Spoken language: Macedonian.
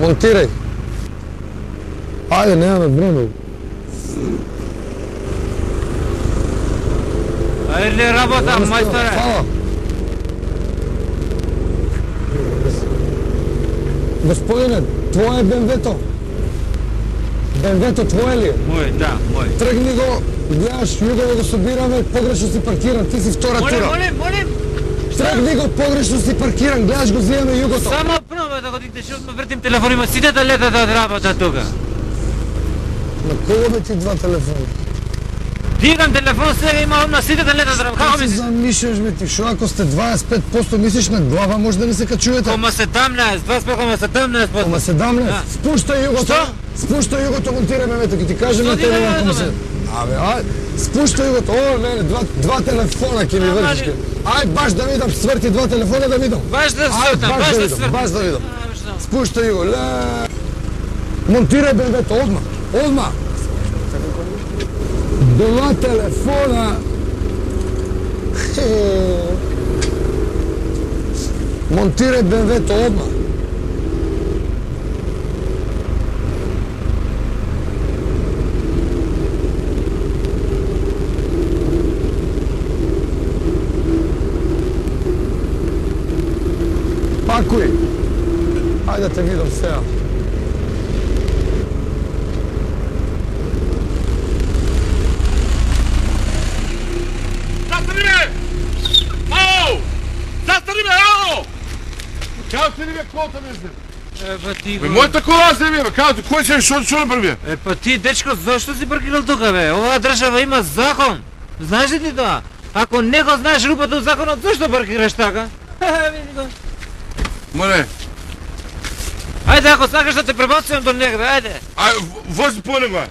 Монтирај. Ајде, немаме време. Ајде работа, мајсторе. Фала. Господине, твое е БМВ-то? БМВ-то твое ли е? Мој, да, мој. Тргни го, гледаш, југо да го собираме, погрешно си паркиран, ти си втора тура. Молим. Тргни го, погрешно си паркиран, гледаш го, зијаме југото. Само пробај да го дигнеш, одма вртим телефонима, сите да летат од работа тука. На кого бе ти два телефона? Дигам телефон, сега има одма сите да летат од работа. Како Ти мислиш? замишляш бе ти, шо ако сте 25% мислиш на глава, може да не се качувате? Кома 17, 25,17%. Кома 17? Да. Спуштай југото. Што? Спуштай југото, монтираме мето, ќе ти кажем на тебе на кома се. Абе, ај, спуштай југото, о, мене, два телефона ќе ми вртиш. Ај, баш да видам, сврти два телефона да видам. Баш да свртам, баш да свртам. Баш да видам. Спуштай југо, ле. Монтирај БМВ-то, одма. Два телефона. Монтирај БМВ-то, одма. Пакуј! Ајде да те видам сега. Застани бе! Ау! Застани бе, ау! Као ти ли бе колата мислим? Па ти Бе, го... мојата кола се бе, као ти, кој се, шо направи? Па ти, дечко, зашто си паркирал тука, бе? Оваа држава има закон. Знаеш ли ти тоа? Ако не го знаеш рупата од законот, зашто паркираш така? Види го. Море, Ајде, ако сакаш да те пребацувам до негде, ајде. ај, вози по него.